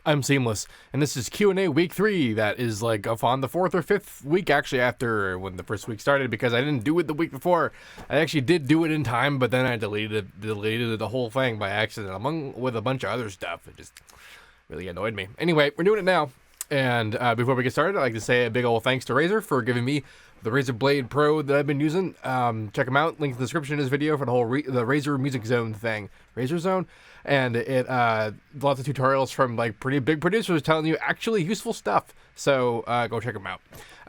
I'm Seamless, and this is Q&A week 3. That is like on the 4th or 5th week actually after when the first week started, because I didn't do it the week before. I actually did do it in time, but then I deleted the whole thing by accident along with a bunch of other stuff. It just really annoyed me. Anyway, we're doing it now. And before we get started, I'd like to say a big old thanks to Razer for giving me the Razer Blade Pro that I've been using. Check them out. Link in the description of this video for the whole the Razer Music Zone thing. Razer Zone. And it lots of tutorials from like pretty big producers telling you actually useful stuff. So go check them out.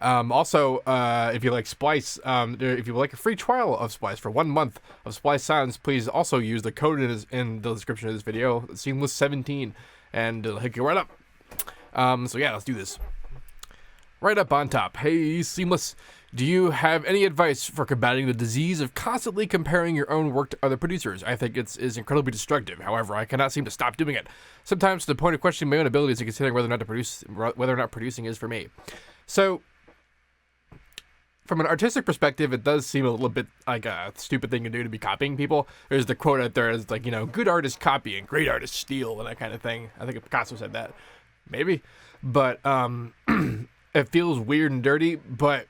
Also, if you like Splice, if you would like a free trial of Splice for 1 month of Splice Sounds, please also use the code in the description of this video, Seamless17, and it'll hook you right up. So yeah, let's do this. Right up on top. Hey, Seamless, do you have any advice for combating the disease of constantly comparing your own work to other producers? I think it's incredibly destructive. However, I cannot seem to stop doing it. Sometimes to the point of questioning my own abilities and considering whether or not producing is for me. So, from an artistic perspective, it does seem a little bit like a stupid thing to do to be copying people. There's the quote out there is like, you know, good artists copy and great artists steal and that kind of thing. I think Picasso said that. Maybe. But it feels weird and dirty, but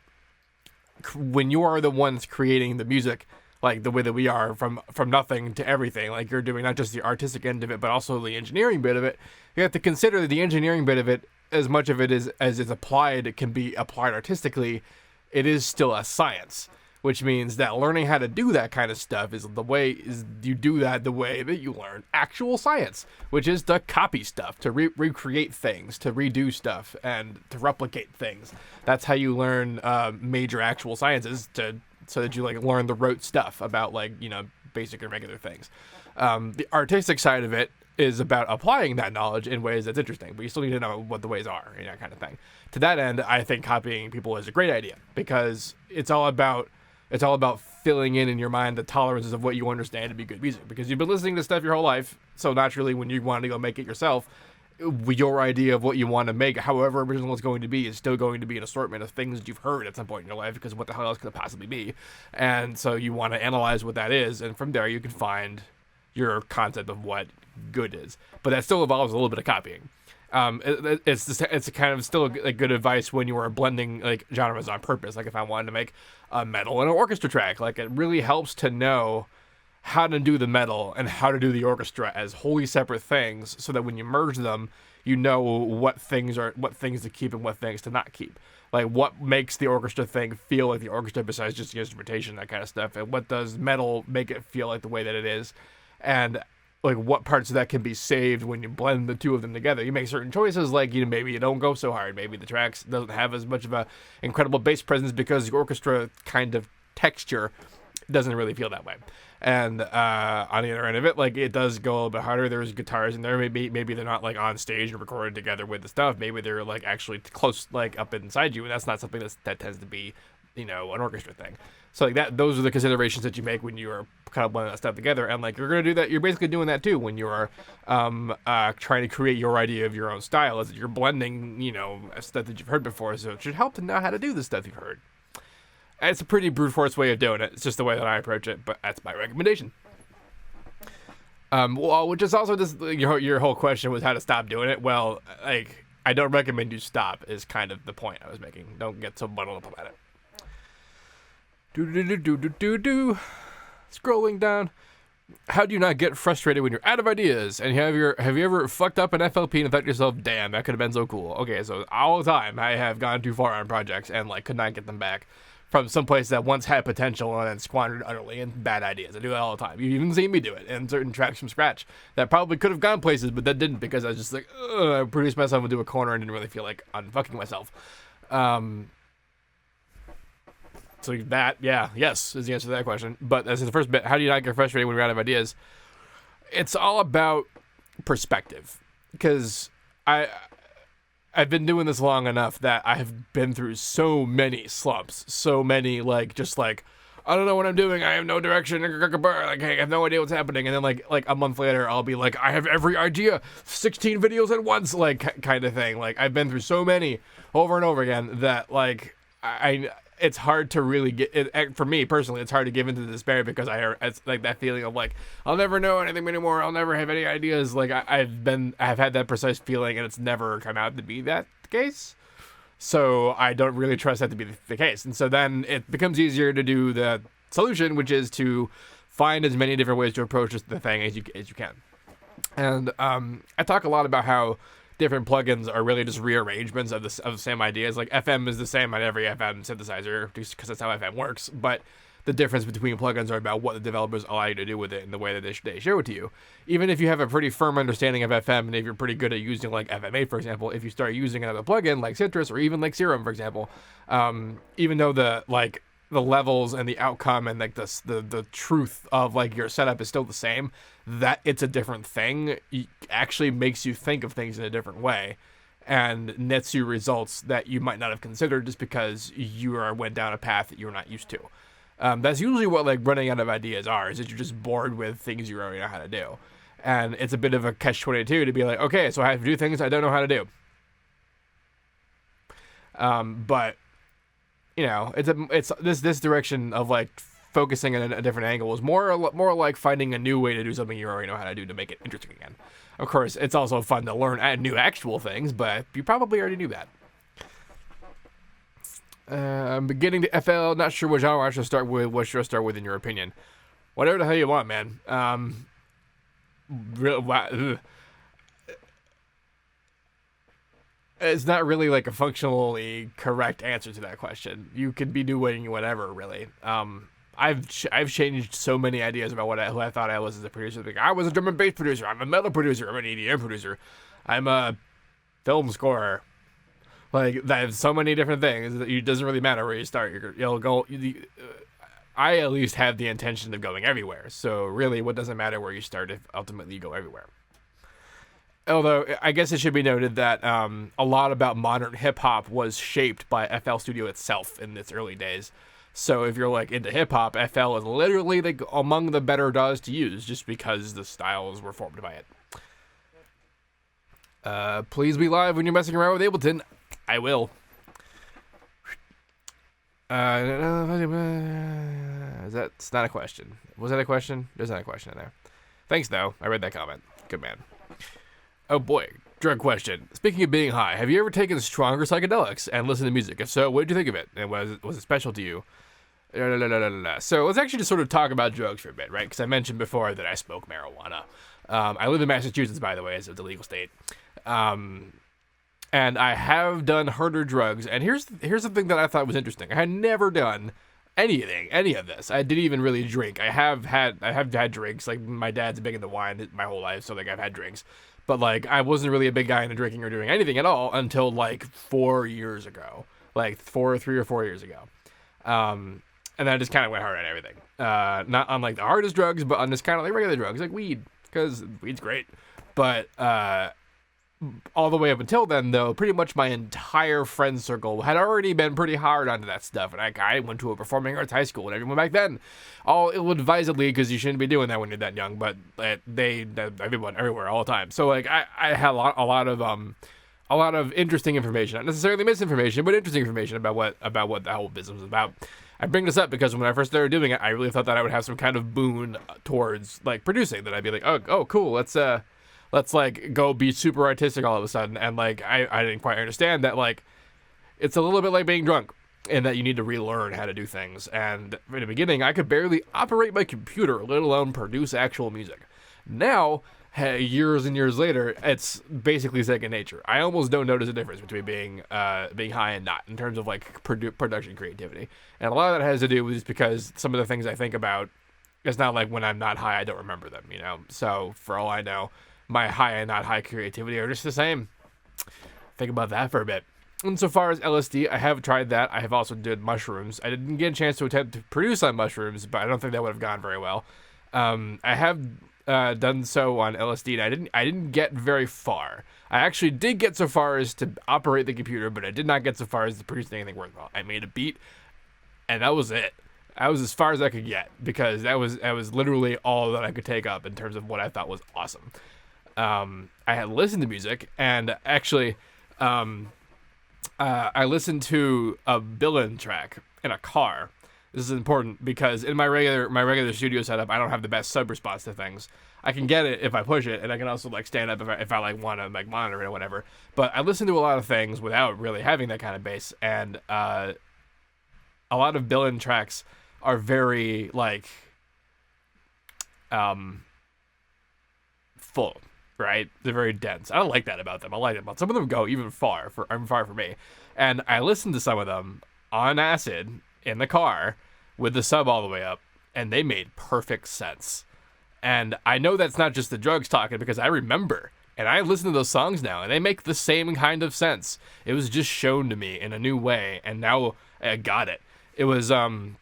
when you are the ones creating the music, like the way that we are, from nothing to everything, like you're doing not just the artistic end of it, but also the engineering bit of it, you have to consider the engineering bit of it, as much of it as it's applied, it can be applied artistically, it is still a science. Which means that learning how to do that kind of stuff is you do that the way that you learn actual science, which is to copy stuff, to recreate things, to redo stuff, and to replicate things. That's how you learn major actual sciences, so that you like learn the rote stuff about like, you know, basic and regular things. The artistic side of it is about applying that knowledge in ways that's interesting, but you still need to know what the ways are, you know, kind of thing. To that end, I think copying people is a great idea, because it's all about filling in your mind the tolerances of what you understand to be good music, because you've been listening to stuff your whole life. So naturally, when you want to go make it yourself, your idea of what you want to make, however original it's going to be, is still going to be an assortment of things that you've heard at some point in your life, because what the hell else could it possibly be? And so you want to analyze what that is, and from there you can find your concept of what good is. But that still involves a little bit of copying. It's kind of still a good advice when you are blending like genres on purpose. Like if I wanted to make a metal and an orchestra track, like it really helps to know how to do the metal and how to do the orchestra as wholly separate things, so that when you merge them, you know what things to keep and what things to not keep. Like what makes the orchestra thing feel like the orchestra besides just the instrumentation, that kind of stuff, and what does metal make it feel like the way that it is, and like what parts of that can be saved when you blend the two of them together. You make certain choices, like, you know, maybe you don't go so hard, maybe the tracks doesn't have as much of a incredible bass presence because the orchestra kind of texture doesn't really feel that way. And on the other end of it, like, it does go a little bit harder. There's guitars in there, maybe they're not like on stage and recorded together with the stuff, maybe they're like actually close, like up inside you, and that's not something that tends to be, you know, an orchestra thing. So like that, those are the considerations that you make when you are kind of blending that stuff together. And like, you're going to do that, you're basically doing that too when you are trying to create your idea of your own style, is that you're blending, you know, stuff that you've heard before. So it should help to know how to do the stuff you've heard. And it's a pretty brute force way of doing it. It's just the way that I approach it, but that's my recommendation. Well, which is also this, your whole question was how to stop doing it. Well, like, I don't recommend you stop is kind of the point I was making. Don't get so muddled up about it. Scrolling down. How do you not get frustrated when you're out of ideas? And have you ever fucked up an FLP and thought to yourself, damn, that could have been so cool? Okay, so all the time I have gone too far on projects and like could not get them back from some place that once had potential and then squandered utterly, and bad ideas. I do that all the time. You've even seen me do it in certain tracks from scratch that probably could have gone places, but that didn't, because I was just like, I produced myself into a corner and didn't really feel like unfucking myself. So that, yeah, yes, is the answer to that question. But as the first bit, how do you not get frustrated when you're out of ideas? It's all about perspective. Because I've been doing this long enough that I have been through so many slumps. So many, like, just like, I don't know what I'm doing. I have no direction. Like, I have no idea what's happening. And then, like a month later, I'll be like, I have every idea. 16 videos at once, like, kind of thing. Like, I've been through so many over and over again that, like, it's hard to really get it, for me personally. It's hard to give into the despair because it's like that feeling of like I'll never know anything anymore. I'll never have any ideas. Like I've had that precise feeling, and it's never come out to be that case. So I don't really trust that to be the case. And so then it becomes easier to do the solution, which is to find as many different ways to approach the thing as you can. And I talk a lot about how different plugins are really just rearrangements of the same ideas. Like FM is the same on every FM synthesizer just because that's how FM works. But the difference between plugins are about what the developers allow you to do with it and the way that they show it to you. Even if you have a pretty firm understanding of FM, and if you're pretty good at using like FM8, for example, if you start using another plugin like Citrus or even like Serum, for example, even though the levels and the outcome and like the truth of like your setup is still the same, that it's a different thing actually makes you think of things in a different way and nets you results that you might not have considered just because you went down a path that you're not used to. That's usually what like running out of ideas are, is that you're just bored with things you already know how to do. And it's a bit of a catch-22 to be like, okay, so I have to do things I don't know how to do. But you know, it's this direction of like focusing on a different angle is more like finding a new way to do something you already know how to do to make it interesting again. Of course, it's also fun to learn new actual things, but you probably already knew that. I'm beginning to FL. Not sure what genre I should start with. What should I start with in your opinion? Whatever the hell you want, man. It's not really like a functionally correct answer to that question. You could be doing whatever, really. I've changed so many ideas about who I thought I was as a producer. Like, I was a drum and bass producer. I'm a metal producer. I'm an EDM producer. I'm a film scorer. Like, there's so many different things that it doesn't really matter where you start. You'll go. I at least have the intention of going everywhere. So really, what doesn't matter where you start if ultimately you go everywhere. Although I guess it should be noted that a lot about modern hip hop was shaped by FL Studio itself in its early days. So if you're like into hip hop, FL is literally like among the better DAWs to use, just because the styles were formed by it. Please be live when you're messing around with Ableton. I will. That's not a question. Was that a question? There's not a question in there. Thanks, though. I read that comment. Good man. Oh boy, drug question. Speaking of being high, have you ever taken stronger psychedelics and listened to music? If so, what did you think of it? And was it special to you? So let's actually just sort of talk about drugs for a bit, right? Because I mentioned before that I smoke marijuana. I live in Massachusetts, by the way, as it's a legal state. And I have done harder drugs. And here's the thing that I thought was interesting. I had never done any of this. I didn't even really drink. I have had drinks. Like, my dad's big into wine my whole life, so like I've had drinks. But like, I wasn't really a big guy into drinking or doing anything at all until like 4 years ago, like 3 or 4 years ago. And then I just kind of went hard on everything. Not on like the hardest drugs, but on just kind of like regular drugs, like weed, because weed's great. But all the way up until then, though, pretty much my entire friend circle had already been pretty hard onto that stuff. And I went to a performing arts high school, and everyone back then, all ill-advisedly, because you shouldn't be doing that when you're that young, but everyone, everywhere, all the time. So like, I had a lot of interesting information, not necessarily misinformation, but interesting information about what the whole business was about. I bring this up because when I first started doing it, I really thought that I would have some kind of boon towards like producing. That I'd be like, oh, cool, let's like go be super artistic all of a sudden. And like, I didn't quite understand that like, it's a little bit like being drunk and that you need to relearn how to do things. And in the beginning, I could barely operate my computer, let alone produce actual music. Now, years and years later, it's basically second nature. I almost don't notice a difference between being high and not in terms of like production creativity. And a lot of that has to do with just because some of the things I think about, it's not like when I'm not high, I don't remember them, you know? So for all I know, my high and not high creativity are just the same. Think about that for a bit. Insofar as LSD, I have tried that. I have also did mushrooms. I didn't get a chance to attempt to produce on mushrooms, but I don't think that would have gone very well. I have done so on LSD, and I didn't get very far. I actually did get so far as to operate the computer, but I did not get so far as to produce anything worthwhile. I made a beat, and that was it. That was as far as I could get, because that was literally all that I could take up in terms of what I thought was awesome. I had listened to music, and actually, I listened to a Dylan track in a car. This is important because in my regular studio setup, I don't have the best sub response to things. I can get it if I push it, and I can also like stand up if I like want to like monitor it or whatever. But I listen to a lot of things without really having that kind of bass, and a lot of Dylan tracks are very like full, right? They're very dense. I don't like that about them. I like them, but some of them go even far for me. And I listened to some of them on acid in the car with the sub all the way up, and they made perfect sense. And I know that's not just the drugs talking, because I remember, and I listen to those songs now, and they make the same kind of sense. It was just shown to me in a new way, and now I got it. It was one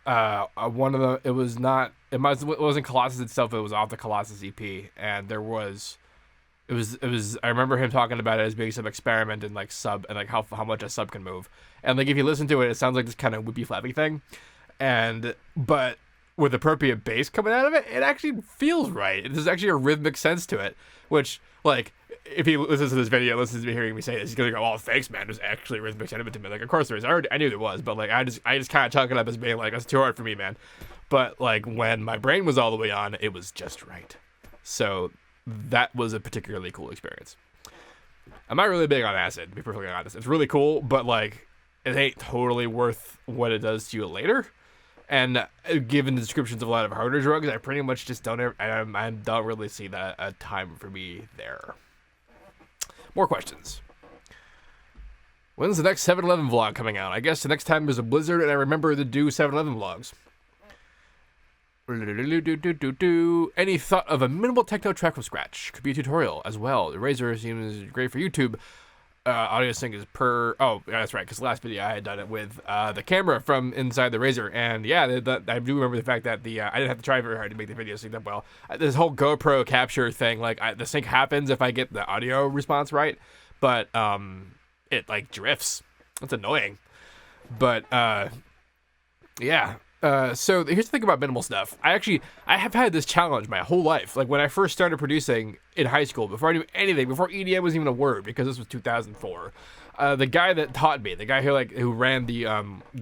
of the. It was not. It wasn't Colossus itself. It was off the Colossus EP, and there was. It was. I remember him talking about it as being some experiment in like sub and like how much a sub can move, and like if you listen to it, it sounds like this kind of whippy flappy thing, but with appropriate bass coming out of it, it actually feels right. There's actually a rhythmic sense to it, which like if he listens to this video, listens to me hearing me say this, he's gonna go, "Oh, thanks, man. There's actually a rhythmic sentiment to me." Like, of course there is. I knew there was, but like I just kind of chalk it up as being like, that's too hard for me, man. But like when my brain was all the way on, it was just right. So that was a particularly cool experience. I'm not really big on acid, to be perfectly honest. It's really cool, but like it ain't totally worth what it does to you later. And given the descriptions of a lot of harder drugs, I pretty much just don't really see that a time for me there. More questions. When's the next 7-Eleven vlog coming out? I guess the next time there's a blizzard and I remember to do 7-Eleven vlogs. Any thought of a minimal techno track from scratch? Could be a tutorial as well. The Razor seems great for YouTube. Audio sync is per. Oh, yeah, that's right. Because last video I had done it with the camera from inside the Razor, and yeah, I do remember the fact that I didn't have to try very hard to make the video sync up well. This whole GoPro capture thing, like the sync happens if I get the audio response right, but it like drifts. That's annoying. But yeah. So here's the thing about minimal stuff. I have had this challenge my whole life. Like when I first started producing in high school, before I knew anything, before EDM was even a word, because this was 2004. The guy that taught me, the guy who ran the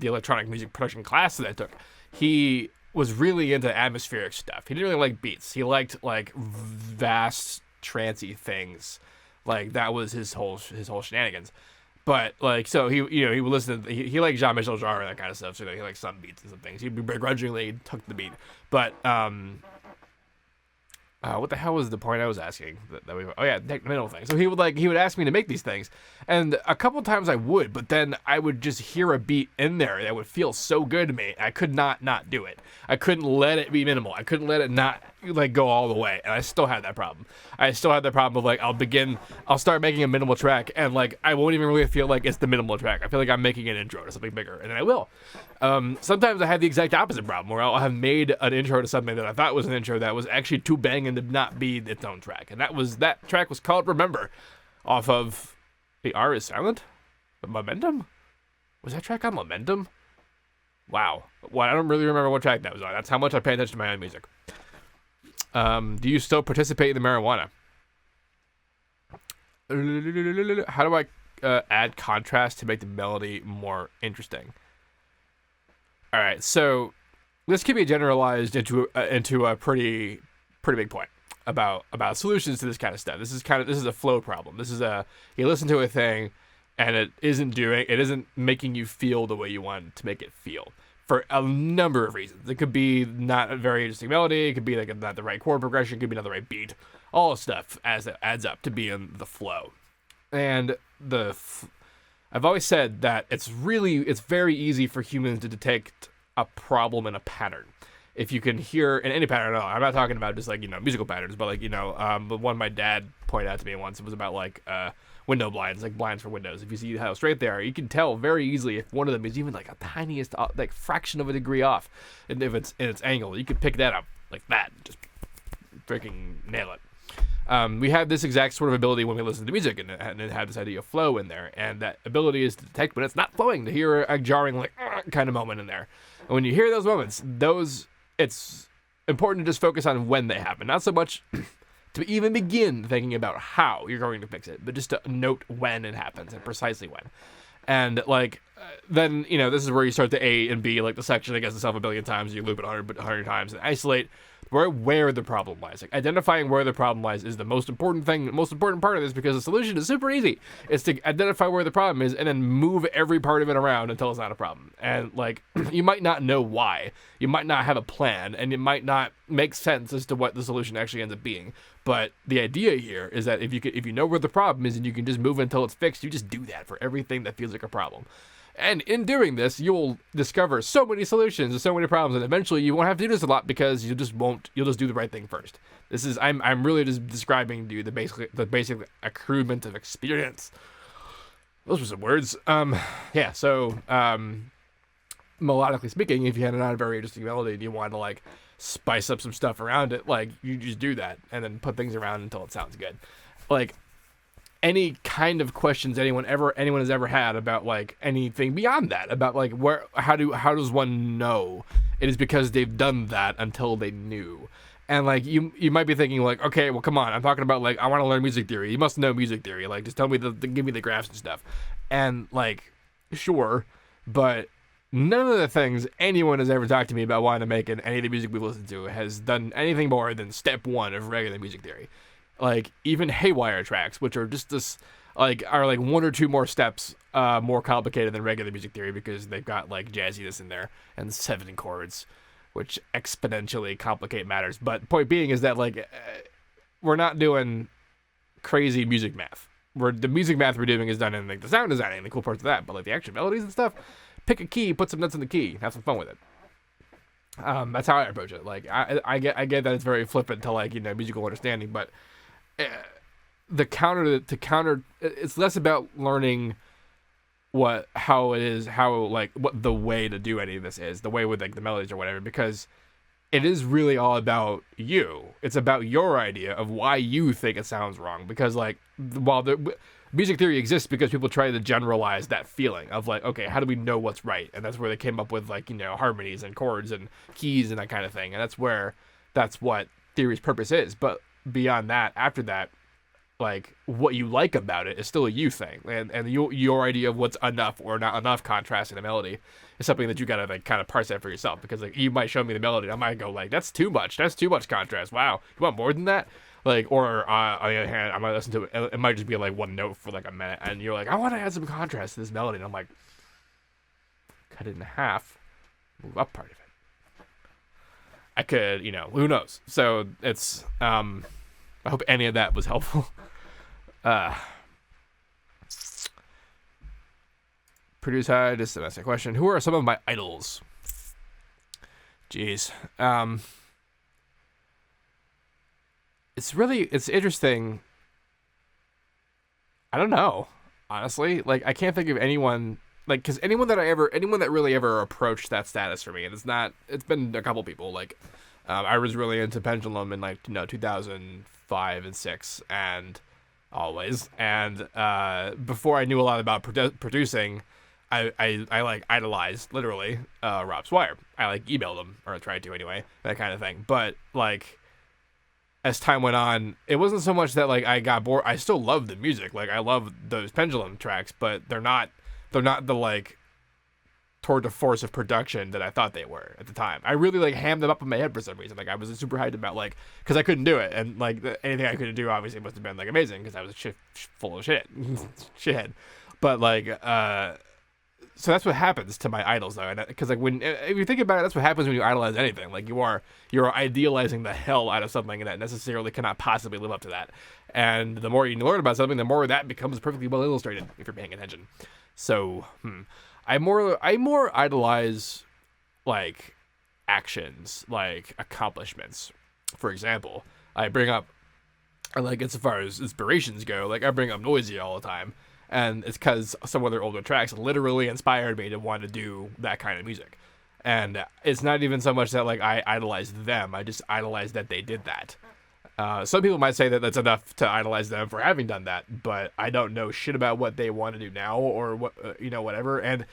electronic music production class that I took, he was really into atmospheric stuff. He didn't really like beats. He liked like vast trancey things. Like that was his whole shenanigans. But like, so he would listen to, he liked Jean-Michel Jarre and that kind of stuff. So he liked some beats and some things. He begrudgingly took the beat. But what the hell was the point I was asking? Middle thing. So he would ask me to make these things, and a couple times I would, but then I would just hear a beat in there that would feel so good to me. I could not do it. I couldn't let it be minimal. I couldn't let it not like go all the way, and I still had that problem. I still had the problem of like I'll start making a minimal track, and like I won't even really feel like it's the minimal track. I feel like I'm making an intro to something bigger, and then I will. Sometimes I had the exact opposite problem where I'll have made an intro to something that I thought was an intro that was actually too banging to not be its own track, and that track was called Remember, off of the R is silent, Momentum. Was that track on Momentum? Wow. Well, I don't really remember what track that was on. That's how much I pay attention to my own music. Do you still participate in the marijuana? How do I add contrast to make the melody more interesting? All right, so this can be generalized into a pretty big point about solutions to this kind of stuff. This is a flow problem. This is you listen to a thing and it isn't making you feel the way you want to make it feel for a number of reasons. It could be not a very interesting melody. It could be like not the right chord progression. It could be not the right beat. All stuff as it adds up to being the flow. And I've always said that it's very easy for humans to detect a problem in a pattern. If you can hear in any pattern at all, I'm not talking about just like, musical patterns, but like, the one my dad pointed out to me once, it was about like window blinds, like blinds for windows. If you see how straight they are, you can tell very easily if one of them is even like a tiniest, like fraction of a degree off. And if it's in its angle, you can pick that up like that, just freaking nail it. We have this exact sort of ability when we listen to music, and it had this idea of flow in there, and that ability is to detect when it's not flowing, to hear a jarring like kind of moment in there. And when you hear those moments, it's important to just focus on when they happen, not so much to even begin thinking about how you're going to fix it, but just to note when it happens and precisely when. And like, then, you know, this is where you start the A and B, like the section against itself a billion times, you loop it 100 times and isolate where the problem lies. Like, identifying where the problem lies is the most important thing, the most important part of this, because the solution is super easy. It's to identify where the problem is and then move every part of it around until it's not a problem. And like, you might not know why, you might not have a plan, and it might not make sense as to what the solution actually ends up being. But the idea here is that if you know where the problem is and you can just move until it's fixed, you just do that for everything that feels like a problem. And in doing this, you'll discover so many solutions and so many problems, and eventually you won't have to do this a lot because you'll just do the right thing first. This is, I'm really just describing to you the basic accruement of experience. Those were some words. Yeah, so, melodically speaking, if you had a not very interesting melody and you wanted to like spice up some stuff around it, like, you just do that and then put things around until it sounds good. Like, any kind of questions anyone has ever had about like anything beyond that, about like how does one know? It is because they've done that until they knew. And like, you might be thinking like, okay, well, come on, I'm talking about like, I want to learn music theory. You must know music theory. Like, just tell me give me the graphs and stuff. And like, sure, but none of the things anyone has ever talked to me about wanting to make in any of the music we've listened to has done anything more than step one of regular music theory. Like, even Haywire tracks, which are just this, like, are like one or two more steps more complicated than regular music theory, because they've got like jazziness in there and 7 chords, which exponentially complicate matters. But point being is that like, we're not doing crazy music math. The music math we're doing is done in like the sound designing and the cool parts of that, but like the actual melodies and stuff, pick a key, put some notes in the key, have some fun with it. That's how I approach it. Like, I get that it's very flippant to like, you know, musical understanding, but it's less about learning what the way to do any of this is, the way with like the melodies or whatever, because it is really all about you. It's about your idea of why you think it sounds wrong, because like, while the music theory exists because people try to generalize that feeling of like, okay, how do we know what's right? And that's where they came up with like, you know, harmonies and chords and keys and that kind of thing. And that's what theory's purpose is. But beyond that, after that, like, what you like about it is still a you thing, and your idea of what's enough or not enough contrast in a melody is something that you gotta like kind of parse out for yourself, because like, you might show me the melody, I might go like, that's too much contrast, wow, you want more than that? Like, or on the other hand, I might listen to it, it might just be like one note for like a minute, and you're like, I want to add some contrast to this melody, and I'm like, cut it in half, move up part of it. I could, you know, who knows? So it's, I hope any of that was helpful. Produce high, just an essay question. Who are some of my idols? Jeez. It's interesting. I don't know, honestly. Like, I can't think of anyone, like, because anyone that really ever approached that status for me, and it's been a couple people, like, I was really into Pendulum in like, you know, 2005 and 6 and always, and before I knew a lot about producing, I like idolized literally Rob Swire. I like emailed him, or I tried to anyway, that kind of thing. But like, as time went on, it wasn't so much that like I got bored. I still love the music, like I love those Pendulum tracks, but they're not the like tour de force of production that I thought they were at the time. I really like hammed them up in my head for some reason. Like, I was super hyped about, like, because I couldn't do it, and like anything I couldn't do obviously must have been like amazing, because I was full of shithead. But like, so that's what happens to my idols though, and because like, if you think about it, that's what happens when you idolize anything. Like, you're idealizing the hell out of something that necessarily cannot possibly live up to that. And the more you learn about something, the more that becomes perfectly well illustrated if you're paying attention. So, I more idolize like actions, like accomplishments. For example, I bring up, like, as far as inspirations go, like I bring up Noisy all the time, and it's because some of their older tracks literally inspired me to want to do that kind of music. And it's not even so much that like I idolize them, I just idolize that they did that. Some people might say that that's enough to idolize them for having done that, but I don't know shit about what they want to do now, or what, you know, whatever. And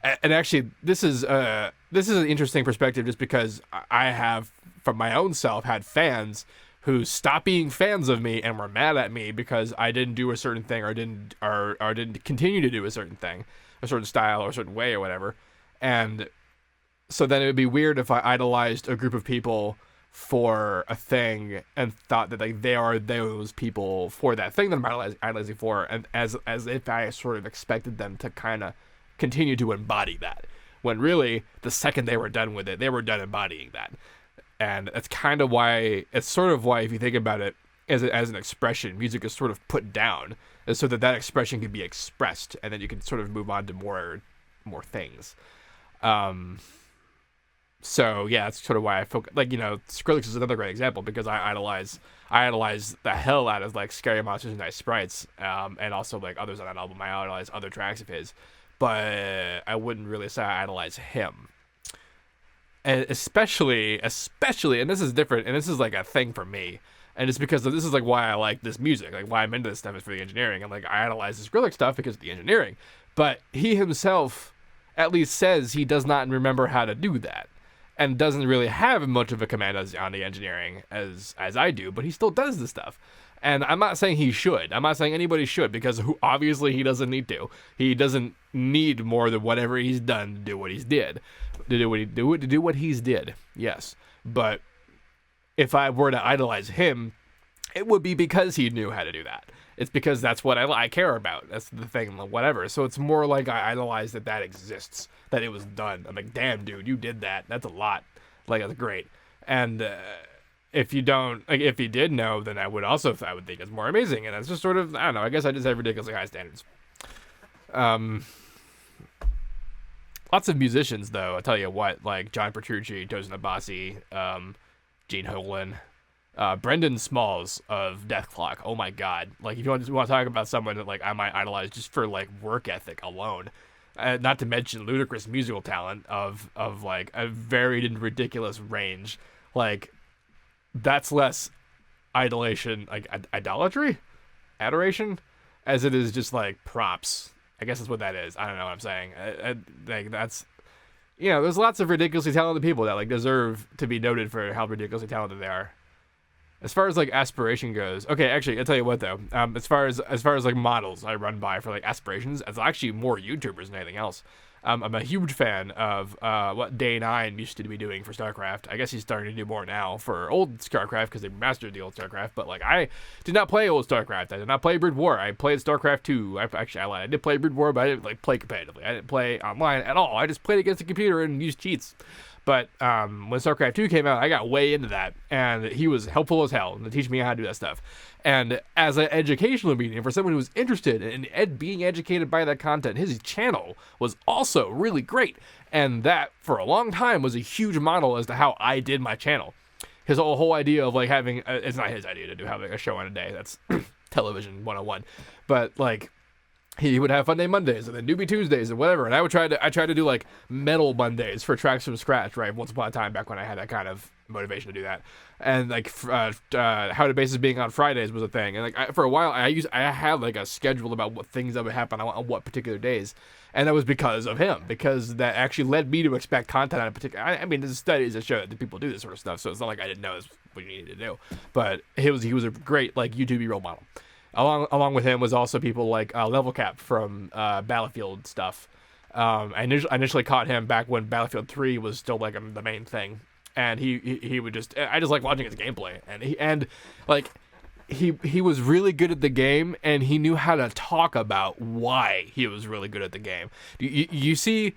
actually, this is an interesting perspective, just because I have, from my own self, had fans who stopped being fans of me and were mad at me because I didn't do a certain thing or didn't continue to do a certain thing, a certain style or a certain way or whatever. And so then it would be weird if I idolized a group of people for a thing and thought that like they are those people for that thing that I'm idolizing for, and as if I sort of expected them to kind of continue to embody that, when really the second they were done with it, they were done embodying that. And that's kind of why, it's sort of why, if you think about it, as an expression, music is sort of put down, is so that expression can be expressed, and then you can sort of move on to more things. So yeah, that's sort of why I feel like, Skrillex is another great example, because I idolize the hell out of like Scary Monsters and Nice Sprites, and also like others on that album. I idolize other tracks of his, but I wouldn't really say I idolize him. And especially, and this is different, and this is like a thing for me, and it's because this is like why I like this music, like why I'm into this stuff is for the engineering, and like I idolize the Skrillex stuff because of the engineering, but he himself at least says he does not remember how to do that, and doesn't really have much of a command on the engineering as I do, but he still does this stuff. And I'm not saying he should. I'm not saying anybody should, because obviously he doesn't need to. He doesn't need more than whatever he's done to do what he's did. To do what he's did. Yes. But if I were to idolize him, it would be because he knew how to do that. It's because that's what I care about. That's the thing, whatever. So it's more like I idolize that exists, that it was done. I'm like, damn, dude, you did that. That's a lot. Like, that's great. And if you don't, like, if you did know, then I would think it's more amazing. And that's just sort of, I don't know, I guess I just have ridiculously high standards. Lots of musicians, though, I'll tell you what, like John Petrucci, Tosin Abasi, Gene Hoglan, Brendan Smalls of Death Clock. Oh my God! Like, if you want to talk about someone that like I might idolize just for like work ethic alone, not to mention ludicrous musical talent of like a varied and ridiculous range. Like, that's less idolation, like idolatry, adoration, as it is just like props. I guess that's what that is. I don't know what I'm saying. Like, that's, there's lots of ridiculously talented people that like deserve to be noted for how ridiculously talented they are. As far as like aspiration goes, okay, actually, I'll tell you what though. As far as like models I run by for like aspirations, it's actually more YouTubers than anything else. I'm a huge fan of what Day9 used to be doing for StarCraft. I guess he's starting to do more now for old StarCraft because they mastered the old StarCraft. But like, I did not play old StarCraft. I did not play Brood War. I played StarCraft 2. I lied. I did play Brood War, but I didn't like play competitively. I didn't play online at all. I just played against the computer and used cheats. But when StarCraft 2 came out, I got way into that, and he was helpful as hell to teach me how to do that stuff. And as an educational medium, for someone who was interested in being educated by that content, his channel was also really great. And that, for a long time, was a huge model as to how I did my channel. His whole idea of like having, it's not his idea to have like a show on a day. That's television 101. But like, he would have Fun Day Mondays and then Newbie Tuesdays and whatever, and I tried to do like Metal Mondays for tracks from scratch, right? Once upon a time, back when I had that kind of motivation to do that, and like How to Bases being on Fridays was a thing, and like for a while I had like a schedule about what things that would happen on what particular days, and that was because of him, because that actually led me to expect content on a particular. I mean, there's studies that show that people do this sort of stuff, so it's not like I didn't know this what you needed to do, but he was a great like YouTube role model. Along with him was also people like Level Cap from Battlefield stuff. I initially caught him back when Battlefield 3 was still like the main thing, and he would just, I just like watching his gameplay, and he was really good at the game, and he knew how to talk about why he was really good at the game. You see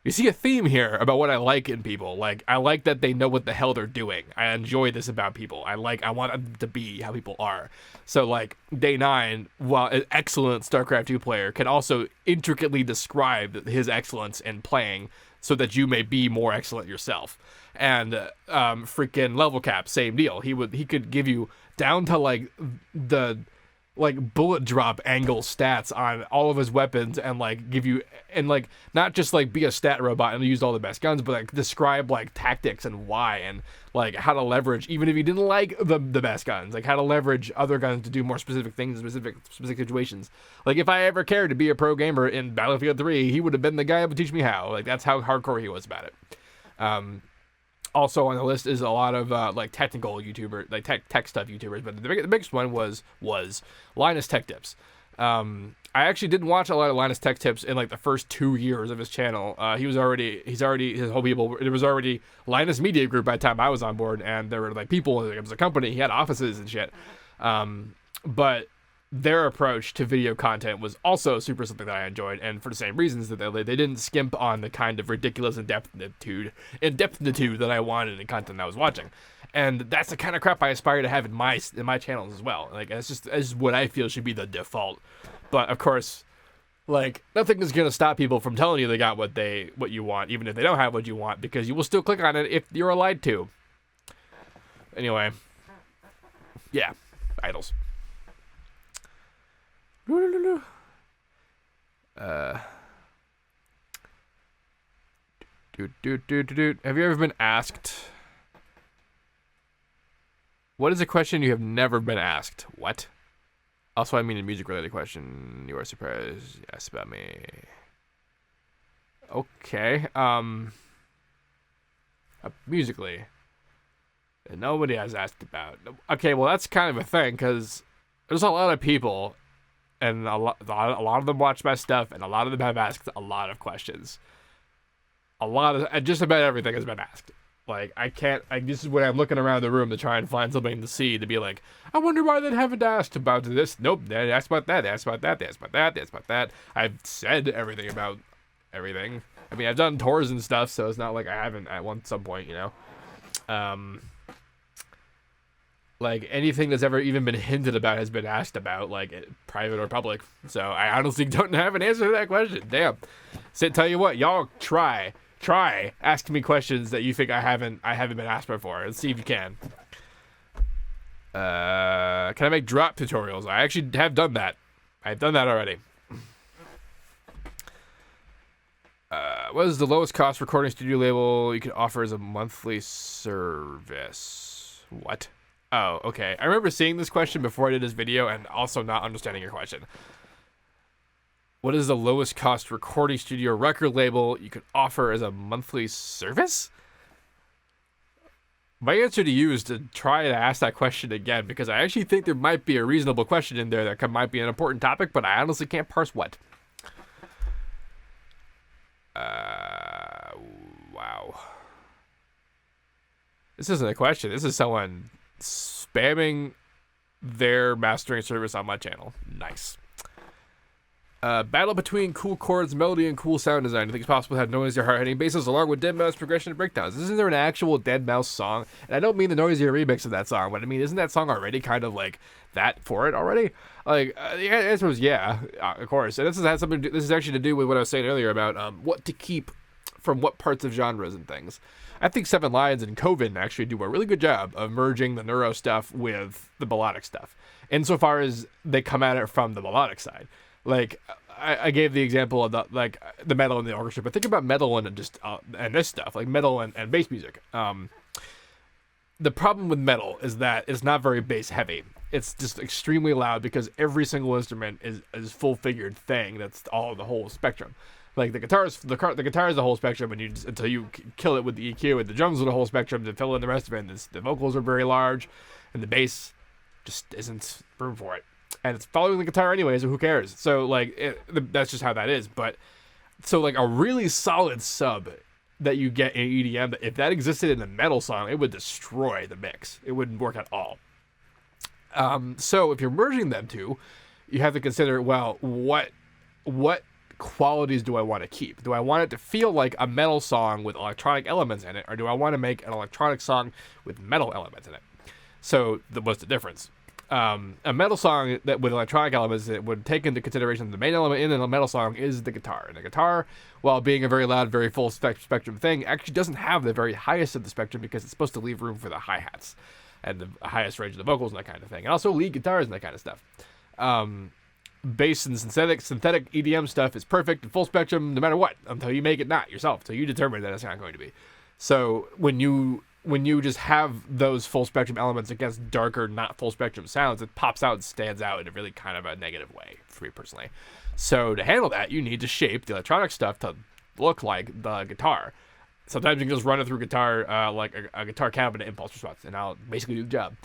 a theme here about what I like in people. Like, I like that they know what the hell they're doing. I enjoy this about people. I want them to be how people are. So, like, Day9, while an excellent StarCraft 2 player, can also intricately describe his excellence in playing so that you may be more excellent yourself. And freaking Level Cap, same deal. He could give you down to, like, the like bullet drop angle stats on all of his weapons, and like give you, and like not just like be a stat robot and use all the best guns, but like describe like tactics and why, and like how to leverage, even if you didn't like the best guns, like how to leverage other guns to do more specific things in specific situations. Like, if I ever cared to be a pro gamer in Battlefield 3, he would have been the guy who would teach me how. Like, that's how hardcore he was about it. Also on the list is a lot of like technical YouTubers, like tech stuff YouTubers. But the biggest one was Linus Tech Tips. I actually didn't watch a lot of Linus Tech Tips in like the first 2 years of his channel. He's already his whole people. There was already Linus Media Group by the time I was on board, and there were like people. It was a company. He had offices and shit. But their approach to video content was also super something that I enjoyed, and for the same reasons that they didn't skimp on the kind of ridiculous in-depthnitude that I wanted in content I was watching. And that's the kind of crap I aspire to have in my channels as well. Like it's what I feel should be the default. But of course, like nothing is gonna stop people from telling you they got what you want, even if they don't have what you want, because you will still click on it if you're lied to. Anyway, yeah, idols. Have you ever been asked? What is a question you have never been asked? What? Also, I mean a music-related question. You are surprised? Yes, about me. Okay. Musically, nobody has asked about. Okay, well that's kind of a thing because there's a lot of people. And a lot of them watch my stuff, and a lot of them have asked a lot of questions. Just about everything has been asked. Like, this is when I'm looking around the room to try and find something to see, to be like, I wonder why they haven't asked about this. Nope, they asked about that, they asked about that, they asked about that, they asked about that. I've said everything about everything. I mean, I've done tours and stuff, so it's not like I haven't at some point, you know? Like, anything that's ever even been hinted about has been asked about, like, private or public. So, I honestly don't have an answer to that question. Damn. So, tell you what, y'all try asking me questions that you think I haven't been asked before. Let's see if you can. Can I make drop tutorials? I actually have done that. I've done that already. What is the lowest cost recording studio label you could offer as a monthly service? What? Oh, okay. I remember seeing this question before I did this video and also not understanding your question. What is the lowest cost recording studio record label you could offer as a monthly service? My answer to you is to try to ask that question again, because I actually think there might be a reasonable question in there that might be an important topic, but I honestly can't parse what. Wow. This isn't a question. This is someone spamming their mastering service on my channel. Nice. Battle between cool chords, melody, and cool sound design. I think it's possible to have noisier, hard-hitting basses along with dead mouse progression and breakdowns. Isn't there an actual dead mouse song? And I don't mean the noisier remix of that song, but I mean, isn't that song already kind of like that for it already? Like, the answer was yeah, of course. And this is actually to do with what I was saying earlier about what to keep from what parts of genres and things. I think Seven Lions and Coven actually do a really good job of merging the neuro stuff with the melodic stuff, insofar as they come at it from the melodic side. Like, I gave the example of the metal and the orchestra, but think about metal and just and this stuff, like metal and bass music. The problem with metal is that it's not very bass heavy. It's just extremely loud because every single instrument is full figured thing. That's all the whole spectrum. Like the guitar is the whole spectrum, and until you kill it with the EQ, and the drums are the whole spectrum to fill in the rest of it. And the vocals are very large, and the bass just isn't room for it. And it's following the guitar anyway, so who cares? So like that's just how that is. But so like a really solid sub that you get in EDM, if that existed in a metal song, it would destroy the mix. It wouldn't work at all. So if you're merging them two, you have to consider, well, what qualities do I want to keep? Do I want it to feel like a metal song with electronic elements in it, or do I want to make an electronic song with metal elements in it? So what's the difference? A metal song that with electronic elements that would take into consideration the main element in a metal song is the guitar. And the guitar, while being a very loud, very full spectrum thing, actually doesn't have the very highest of the spectrum because it's supposed to leave room for the hi-hats and the highest range of the vocals and that kind of thing. And also lead guitars and that kind of stuff. Bass and synthetic EDM stuff is perfect and full spectrum no matter what, until you make it not yourself, until you determine that it's not going to be. So when you just have those full spectrum elements against darker, not full spectrum sounds, it pops out and stands out in a really kind of a negative way for me personally. So to handle that, you need to shape the electronic stuff to look like the guitar. Sometimes you can just run it through guitar, like a guitar cabinet impulse response, and I'll basically do the job.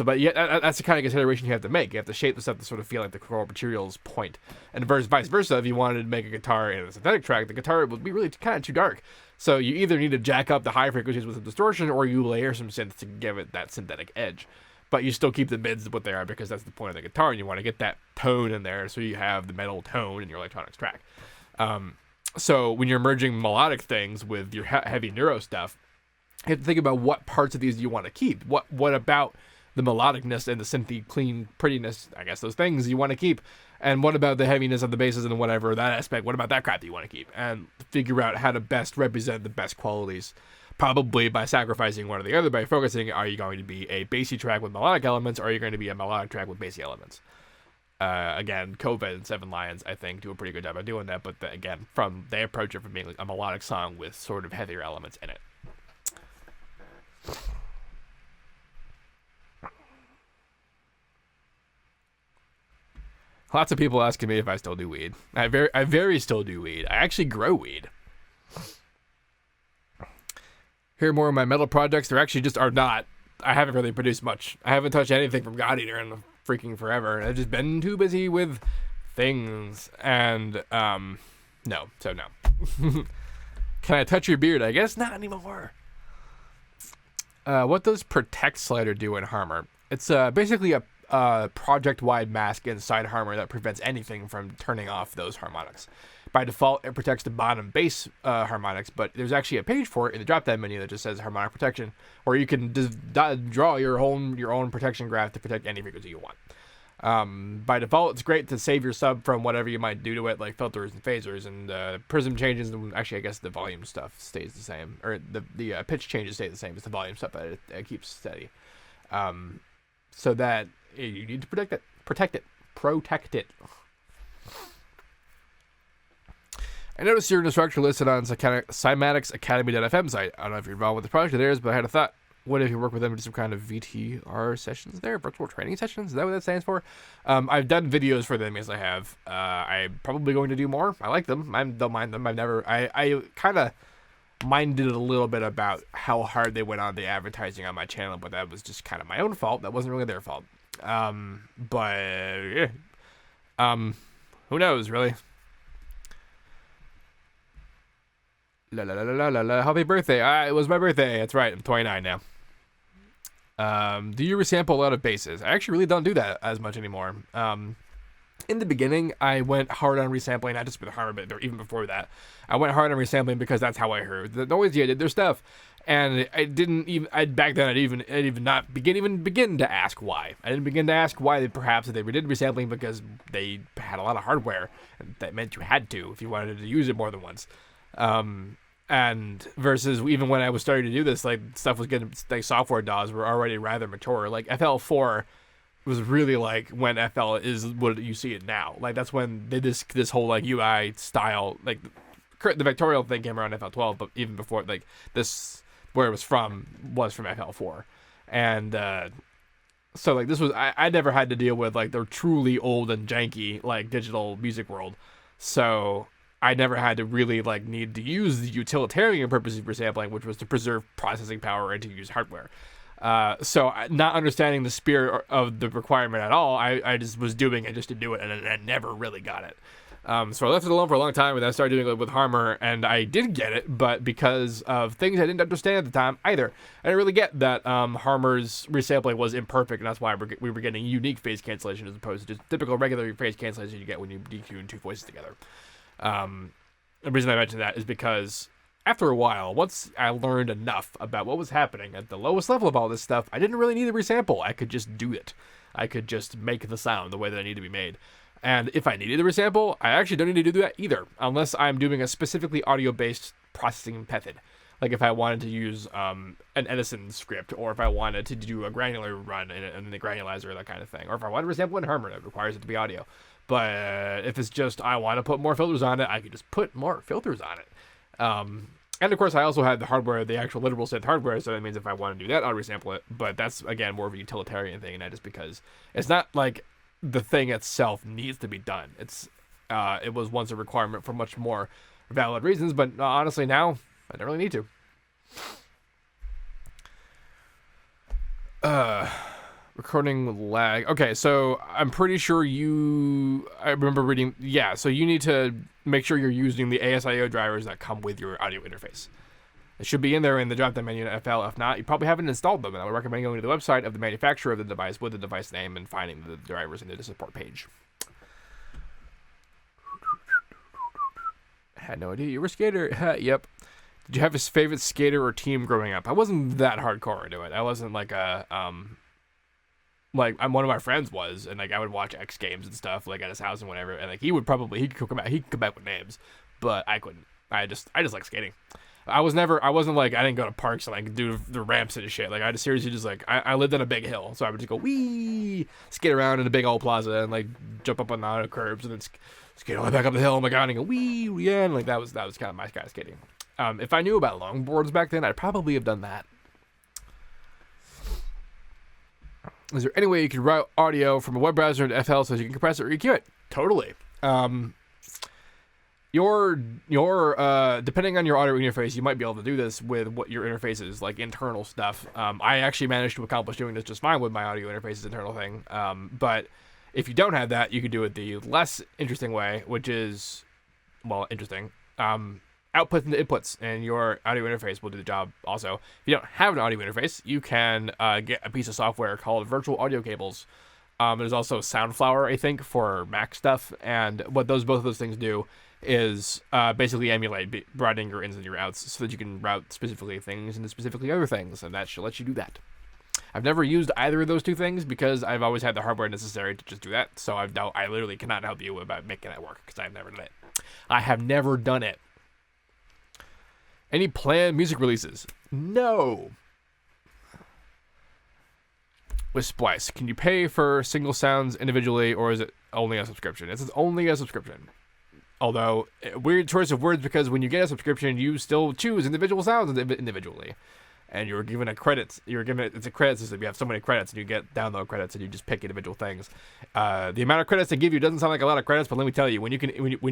But yeah, that's the kind of consideration you have to make. You have to shape the stuff to sort of feel like the core materials point. And vice versa, if you wanted to make a guitar in a synthetic track, the guitar would be really kind of too dark. So you either need to jack up the high frequencies with the distortion, or you layer some synths to give it that synthetic edge. But you still keep the mids what they are, because that's the point of the guitar, and you want to get that tone in there so you have the metal tone in your electronics track. So when you're merging melodic things with your heavy neuro stuff, you have to think about what parts of these you want to keep. What about the melodicness and the synthy clean prettiness, I guess those things you want to keep, and what about the heaviness of the basses and whatever, that aspect, what about that crap that you want to keep, and figure out how to best represent the best qualities, probably by sacrificing one or the other, by focusing, are you going to be a bassy track with melodic elements, or are you going to be a melodic track with bassy elements? Again, COVID and Seven Lions, I think, do a pretty good job of doing that, but again, they approach it from being like a melodic song with sort of heavier elements in it. Lots of people asking me if I still do weed. I very still do weed. I actually grow weed. Here are more of my metal projects. There actually just are not. I haven't really produced much. I haven't touched anything from God Eater in freaking forever. I've just been too busy with things. And, no. So, no. Can I touch your beard? I guess not anymore. What does Protect slider do in Harmor? It's basically a project-wide mask inside Harmor that prevents anything from turning off those harmonics. By default, it protects the bottom bass harmonics, but there's actually a page for it in the drop-down menu that just says harmonic protection, where you can just draw your own protection graph to protect any frequency you want. By default, it's great to save your sub from whatever you might do to it, like filters and phasers and prism changes. Actually, I guess the volume stuff stays the same, or the pitch changes stay the same. It's the volume stuff that it keeps steady. So that you need to protect it. I noticed your instructor listed on Cymatics Academy.fm site. I don't know if you're involved with the project of theirs, but I had a thought. What if you work with them to do some kind of VTR sessions there? Virtual training sessions? Is that what that stands for? I've done videos for them, yes I have. I'm probably going to do more. I like them. I don't mind them. I kind of minded a little bit about how hard they went on the advertising on my channel, but that was just kind of my own fault. That wasn't really their fault. But yeah. Who knows, really? La la la la la la. Happy birthday! It was my birthday. That's right. I'm 29 now. Do you resample a lot of basses? I actually really don't do that as much anymore. In the beginning, I went hard on resampling, not just with Harmor, but even before that. I went hard on resampling because that's how I heard the Noisia did their stuff. And I didn't even, back then, I'd even not begin to ask why. I didn't begin to ask why they did resampling, because they had a lot of hardware. And that meant you had to if you wanted to use it more than once. And versus even when I was starting to do this, like, stuff was getting, like, software DAWs were already rather mature. Like, FL4 was really like when FL is what you see it now. Like, that's when they this whole like UI style, like the vectorial thing came around FL12, but even before, like, this, where it was from FL4. And so like this was, I never had to deal with like the truly old and janky like digital music world. So I never had to really like need to use the utilitarian purposes for sampling, which was to preserve processing power and to use hardware. So not understanding the spirit of the requirement at all, I just was doing it just to do it, and I never really got it. So I left it alone for a long time, and then I started doing it with Harmor, and I did get it, but because of things I didn't understand at the time either. I didn't really get that Harmor's resampling was imperfect, and that's why we were getting unique phase cancellation as opposed to just typical regular phase cancellation you get when you DQ two voices together. The reason I mention that is because after a while, once I learned enough about what was happening at the lowest level of all this stuff, I didn't really need to resample. I could just do it. I could just make the sound the way that I need to be made. And if I needed to resample, I actually don't need to do that either, unless I'm doing a specifically audio-based processing method. Like if I wanted to use an Edison script, or if I wanted to do a granular run in the granulizer, that kind of thing. Or if I wanted to resample in Harmor, it requires it to be audio. But if it's just I want to put more filters on it, I could just put more filters on it. And of course, I also had the hardware, the actual literal synth hardware, so that means if I want to do that, I'll resample it. But that's, again, more of a utilitarian thing, not just because it's not like the thing itself needs to be done. It was once a requirement for much more valid reasons, but honestly now, I don't really need to. Recording lag. Okay, so I'm pretty sure I remember reading, yeah, so you need to make sure you're using the ASIO drivers that come with your audio interface. It should be in there in the drop-down menu in FL. If not, you probably haven't installed them, and I would recommend going to the website of the manufacturer of the device with the device name and finding the drivers in the support page. Had no idea you were a skater. Yep. Did you have a favorite skater or team growing up? I wasn't that hardcore into it. I wasn't like a like one of my friends was, and like I would watch X Games and stuff like at his house and whatever, and like he could come back with names, but I couldn't. I just like skating. I wasn't like, I didn't go to parks and like do the ramps and shit. Like I just seriously just like I lived on a big hill, so I would just go wee, skate around in a big old plaza and like jump up on the curbs and then skate all the way back up the hill. Oh my god, and go wee, yeah, and like that was kind of my kind of skating. If I knew about longboards back then, I'd probably have done that. Is there any way you could route audio from a web browser into FL so you can compress it or EQ it? Totally. Your depending on your audio interface, you might be able to do this with what your interface is, like internal stuff. I actually managed to accomplish doing this just fine with my audio interface's internal thing. But if you don't have that, you could do it the less interesting way, which is, well, interesting. Outputs into inputs, and your audio interface will do the job also. If you don't have an audio interface, you can get a piece of software called virtual audio cables. There's also Soundflower, I think, for Mac stuff, and what both of those things do is basically emulate broadening your ins and your outs so that you can route specifically things into specifically other things, and that should let you do that. I've never used either of those two things because I've always had the hardware necessary to just do that, so I literally cannot help you about making that work because I've never done it. I have never done it. Any planned music releases? No. With Splice, can you pay for single sounds individually, or is it only a subscription? It's only a subscription. Although, weird choice of words, because when you get a subscription, you still choose individual sounds individually. And you're given it's a credit system. You have so many credits, and you get download credits, and you just pick individual things. The amount of credits they give you doesn't sound like a lot of credits, but let me tell you, when you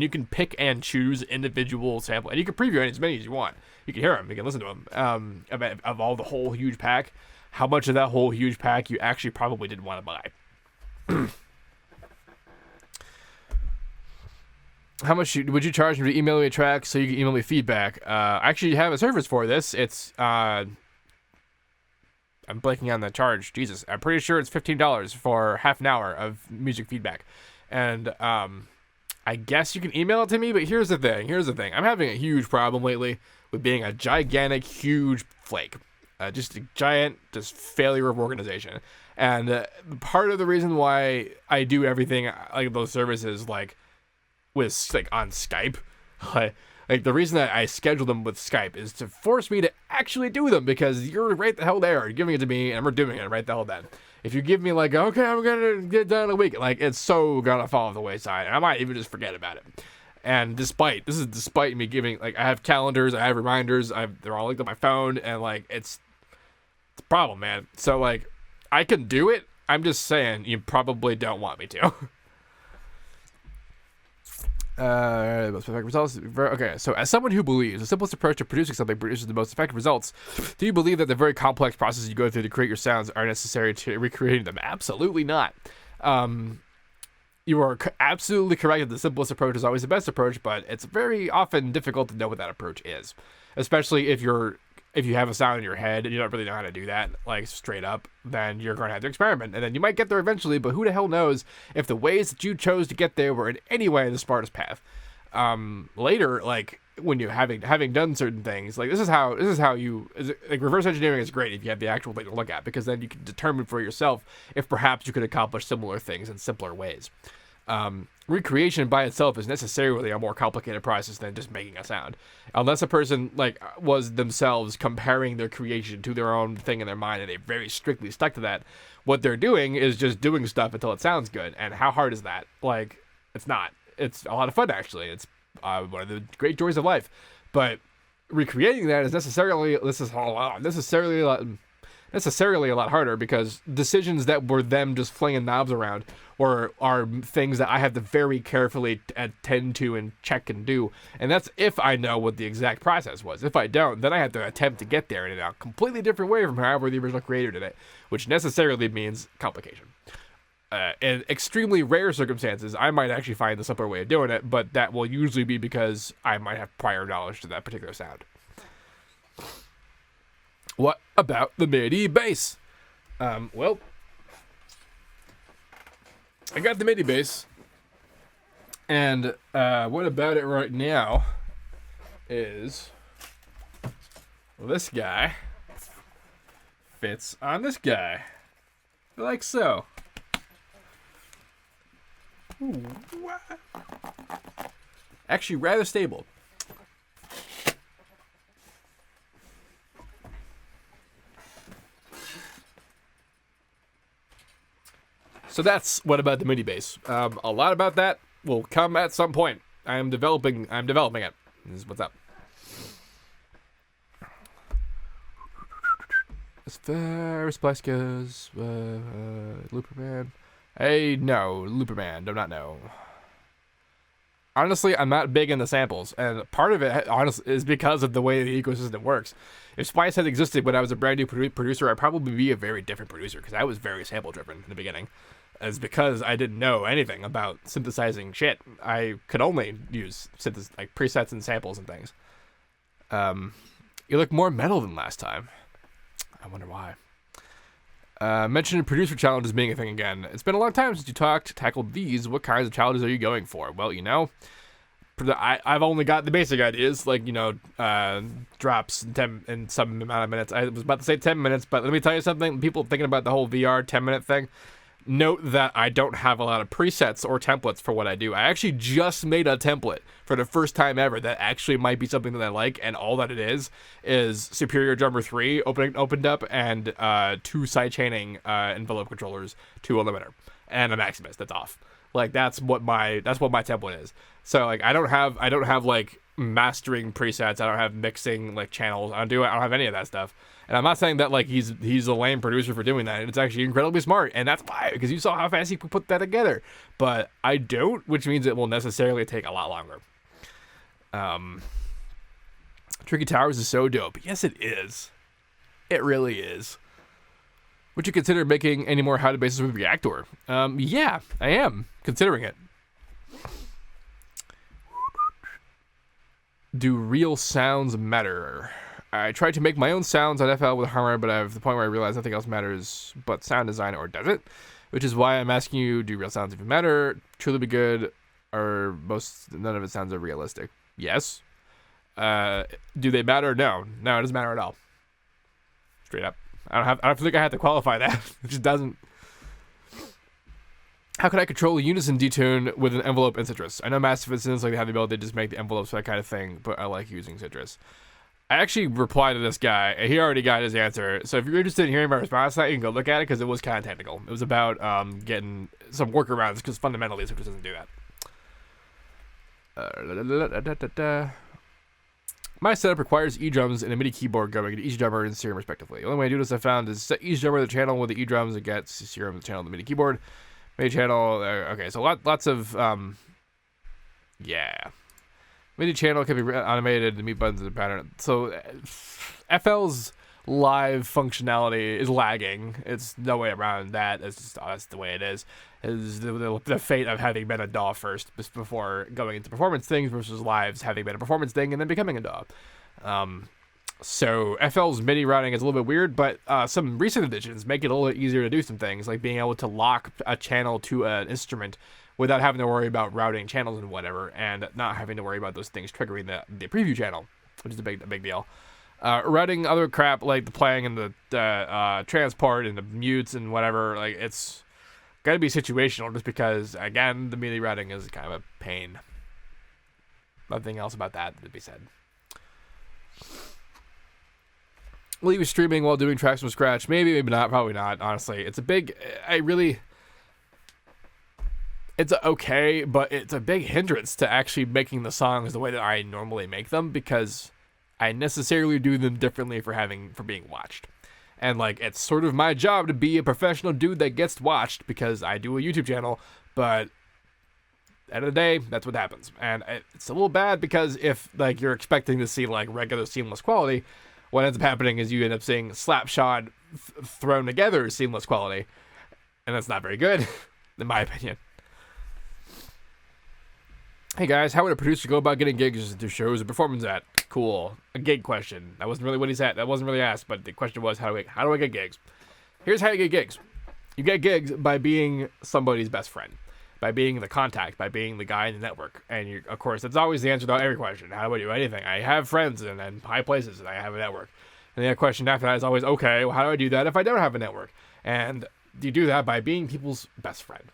can pick and choose individual sample, and you can preview as many as you want. You can hear them, you can listen to them. Of all the whole huge pack, how much of that whole huge pack you actually probably didn't want to buy? How much would you charge me to email me a track so you can email me feedback? I actually have a service for this. It's I'm blanking on the charge. Jesus, I'm pretty sure it's $15 for half an hour of music feedback, and I guess you can email it to me. But here's the thing. I'm having a huge problem lately with being a gigantic, huge flake, just a giant, just failure of organization. And part of the reason why I do everything like those services, like with like on Skype, like the reason that I schedule them with Skype is to force me to actually do them, because you're right the hell there. You're giving it to me, and we're doing it right the hell then. If you give me like, okay, I'm gonna get it done in a week, like it's so gonna fall off the wayside, and I might even just forget about it. And despite me giving, like, I have calendars, I have reminders, they're all linked on my phone, and like it's a problem, man. So like I can do it. I'm just saying you probably don't want me to. Most effective results. Okay, so as someone who believes the simplest approach to producing something produces the most effective results, do you believe that the very complex processes you go through to create your sounds are necessary to recreating them? Absolutely not. You are absolutely correct that the simplest approach is always the best approach, but it's very often difficult to know what that approach is, especially if you have a sound in your head and you don't really know how to do that, like straight up, then you're going to have to experiment. And then you might get there eventually, but who the hell knows if the ways that you chose to get there were in any way the smartest path. Later, like when you having done certain things, like this is how like reverse engineering is great if you have the actual thing to look at, because then you can determine for yourself if perhaps you could accomplish similar things in simpler ways. Recreation by itself is necessarily a more complicated process than just making a sound, unless a person like was themselves comparing their creation to their own thing in their mind and they very strictly stuck to that. What they're doing is just doing stuff until it sounds good. And how hard is that? Like, it's not. It's a lot of fun, actually. It's one of the great joys of life. But recreating that is necessarily necessarily a lot harder, because decisions that were them just flinging knobs around or are things that I have to very carefully attend to and check and do. And that's if I know what the exact process was. If I don't, then I have to attempt to get there in a completely different way from however the original creator did it, which necessarily means complication. In extremely rare circumstances, I might actually find the simpler way of doing it, but that will usually be because I might have prior knowledge to that particular sound. What about the MIDI bass? Well, I got the MIDI bass, and what about it right now is this guy fits on this guy, like so. Ooh, actually rather stable. So that's what about the MIDI bass. A lot about that will come at some point. I'm developing it. This is what's up. As far as Splice goes, Looperman. Hey, no, Looperman, do not know. Honestly, I'm not big into samples, and part of it, honestly, is because of the way the ecosystem works. If Splice had existed when I was a brand new producer, I'd probably be a very different producer, because I was very sample-driven in the beginning. It's because I didn't know anything about synthesizing shit. I could only use like presets and samples and things. You look more metal than last time. I wonder why. Mentioned producer challenges being a thing again. It's been a long time since you tackled these. What kinds of challenges are you going for? Well, you know, I've only got the basic ideas, like, you know, drops in some amount of minutes. I was about to say 10 minutes, but let me tell you something. People thinking about the whole VR 10-minute thing, note that I don't have a lot of presets or templates for what I do. I actually just made a template for the first time ever that actually might be something that I like, and all that it is Superior Drummer 3 opened up, and 2 sidechaining envelope controllers, 2 a limiter, and a Maximus that's off. Like, that's what my template is. So like I don't have like mastering presets. I don't have mixing like channels. I don't have any of that stuff. And I'm not saying that like he's a lame producer for doing that. It's actually incredibly smart, and that's why, because you saw how fast he put that together. But I don't, which means it will necessarily take a lot longer. Tricky Towers is so dope. Yes, it is. It really is. Would you consider making any more how to bases with Reactor? Yeah, I am considering it. Do real sounds matter? I tried to make my own sounds on FL with Harmony, but I'm at the point where I realize nothing else matters but sound design, or does it? Which is why I'm asking you, do real sounds even matter? Truly be good, or none of it sounds realistic? Yes. Do they matter? No. No, it doesn't matter at all. Straight up. I don't think I have to qualify that. It just doesn't. How can I control a unison detune with an envelope in Citrus? I know Massive Incidents like they have the ability to just make the envelopes for that kind of thing, but I like using Citrus. I actually replied to this guy, and he already got his answer. So if you're interested in hearing my response to that, you can go look at it, because it was kind of technical. It was about getting some workarounds, because fundamentally Citrus doesn't do that. My setup requires E-drums and a MIDI keyboard going to each drummer and Serum respectively. The only way I do this I found is set each drummer the channel with the E-drums and get Serum the channel of the MIDI keyboard. MIDI channel, okay, so lots of, yeah. MIDI channel can be automated, the mute buttons and the pattern. So FL's live functionality is lagging. It's no way around that. It's just, that's the way it is. Is the fate of having been a DAW first before going into performance things versus lives having been a performance thing and then becoming a DAW. So FL's MIDI routing is a little bit weird, but some recent additions make it a little bit easier to do some things, like being able to lock a channel to an instrument without having to worry about routing channels and whatever, and not having to worry about those things triggering the preview channel, which is a big deal. Routing other crap like the playing and the transport and the mutes and whatever, like it's gotta be situational, just because again the MIDI routing is kind of a pain. Nothing else about that to be said. Will you be streaming while doing tracks from scratch? Maybe not. Probably not. Honestly, it's a big. It's okay, but it's a big hindrance to actually making the songs the way that I normally make them, because I necessarily do them differently for being watched. And, like, it's sort of my job to be a professional dude that gets watched because I do a YouTube channel. But at the end of the day, that's what happens. And it's a little bad because if, like, you're expecting to see, like, regular seamless quality, what ends up happening is you end up seeing slapshod thrown together seamless quality. And that's not very good, in my opinion. Hey guys, how would a producer go about getting gigs to shows or performances at? Cool. A gig question. That wasn't really what he said. That wasn't really asked, but the question was, how do I get gigs? Here's how you get gigs. You get gigs by being somebody's best friend, by being the contact, by being the guy in the network. And of course, that's always the answer to every question. How do I do anything? I have friends and high places, and I have a network. And the question after that is always, okay, well, how do I do that if I don't have a network? And you do that by being people's best friend.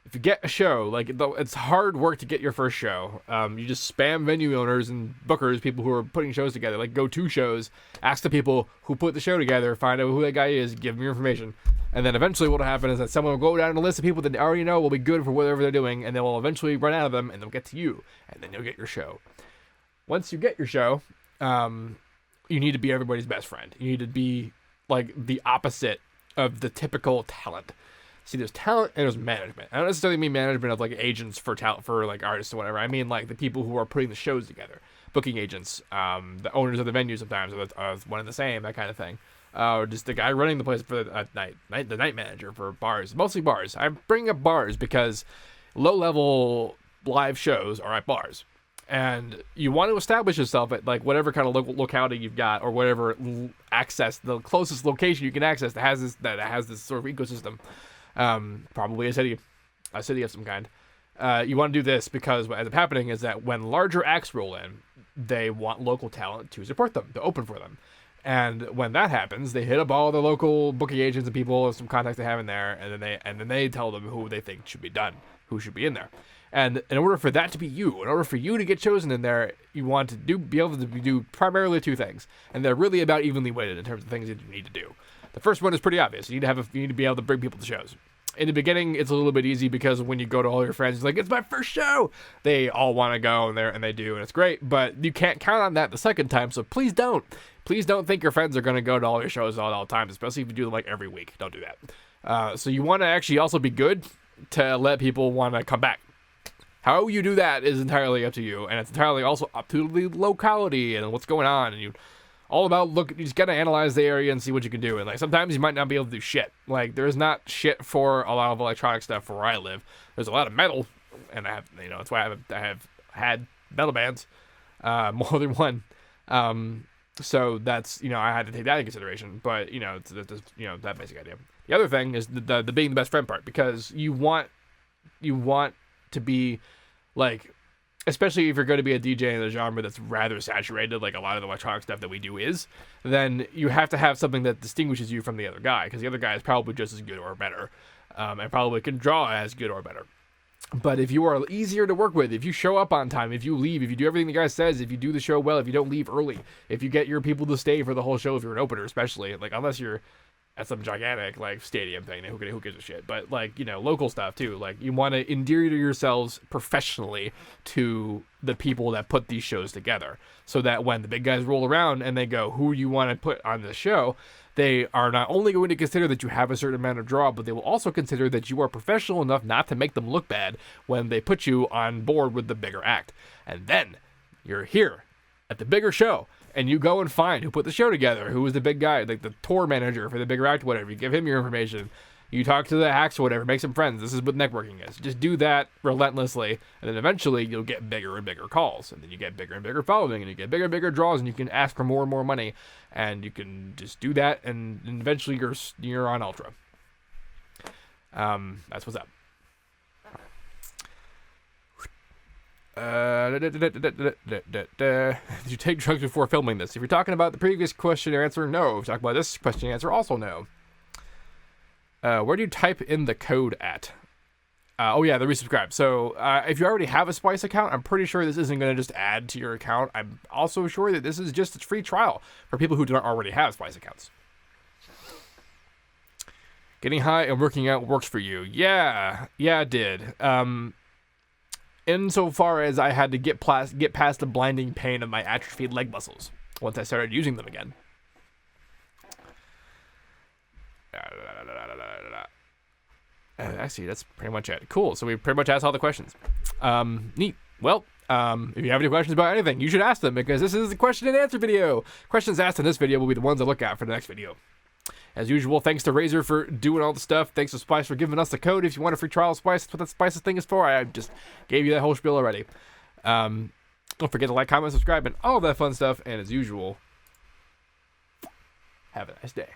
If you get a show, like, it's hard work to get your first show. You just spam venue owners and bookers, people who are putting shows together, like, go to shows, ask the people who put the show together, find out who that guy is, give them your information. And then eventually what will happen is that someone will go down a list of people that they already know will be good for whatever they're doing, and they will eventually run out of them, and they'll get to you, and then you'll get your show. Once you get your show, you need to be everybody's best friend. You need to be, like, the opposite of the typical talent. See, there's talent and there's management. I don't necessarily mean management of, like, agents for talent, for, like, artists or whatever. I mean, like, the people who are putting the shows together, booking agents, the owners of the venue sometimes are one and the same, that kind of thing. Or just the guy running the place for the night manager for bars, mostly bars. I'm bringing up bars because low-level live shows are at bars, and you want to establish yourself at, like, whatever kind of local locality you've got, or whatever the closest location you can access that has this sort of ecosystem. Probably a city of some kind. You want to do this because what ends up happening is that when larger acts roll in, they want local talent to support them, to open for them. And when that happens, they hit up all the local booking agents and people, some contacts they have in there, and then they tell them who they think should be done, who should be in there. And in order for that to be you, in order for you to get chosen in there, you want to be able to do primarily two things, and they're really about evenly weighted in terms of things that you need to do. The first one is pretty obvious. You need to be able to bring people to shows. In the beginning, it's a little bit easy because when you go to all your friends, it's like, it's my first show. They all want to go, and they do, and it's great. But you can't count on that the second time, so please don't. Please don't think your friends are going to go to all your shows all the time, especially if you do them, like, every week. Don't do that. So you want to actually also be good to let people want to come back. How you do that is entirely up to you, and it's entirely also up to the locality and what's going on, and you just gotta analyze the area and see what you can do. And, like, sometimes you might not be able to do shit. Like, there's not shit for a lot of electronic stuff where I live. There's a lot of metal, and I have, that's why I have had metal bands, more than one. So that's, I had to take that into consideration. But, it's that basic idea. The other thing is the being the best friend part, because you want to be, like, especially if you're going to be a DJ in a genre that's rather saturated, like a lot of the electronic stuff that we do is, then you have to have something that distinguishes you from the other guy, because the other guy is probably just as good or better, and probably can draw as good or better. But if you are easier to work with, if you show up on time, if you leave, if you do everything the guy says, if you do the show well, if you don't leave early, if you get your people to stay for the whole show, if you're an opener especially, like, unless you're at some gigantic, like, stadium thing, who gives a shit, but, like, local stuff too, like, you want to endear yourselves professionally to the people that put these shows together, so that when the big guys roll around and they go, who you want to put on the show, they are not only going to consider that you have a certain amount of draw, but they will also consider that you are professional enough not to make them look bad when they put you on board with the bigger act. And then you're here at the bigger show, and you go and find who put the show together, who was the big guy, like the tour manager for the bigger act, whatever. You give him your information. You talk to the acts or whatever, make some friends. This is what networking is. Just do that relentlessly, and then eventually you'll get bigger and bigger calls, and then you get bigger and bigger following, and you get bigger and bigger draws, and you can ask for more and more money, and you can just do that, and eventually you're on Ultra. That's what's up. Did you take drugs before filming this? If you're talking about the previous question and answer, no. If you're talking about this question and answer, also no. Where do you type in the code at? Oh yeah, the resubscribe. So if you already have a Splice account, I'm pretty sure this isn't going to just add to your account. I'm also sure that this is just a free trial for people who don't already have Splice accounts. Getting high and working out works for you. Yeah, it did. Insofar as I had to get past the blinding pain of my atrophied leg muscles once I started using them again. Actually, that's pretty much it. Cool. So we pretty much asked all the questions. Neat. Well, if you have any questions about anything, you should ask them, because this is the question and answer video. Questions asked in this video will be the ones I look at for the next video. As usual, thanks to Razer for doing all the stuff. Thanks to Spice for giving us the code. If you want a free trial of Spice, that's what that Spice's thing is for. I just gave you that whole spiel already. Don't forget to like, comment, subscribe, and all that fun stuff. And as usual, have a nice day.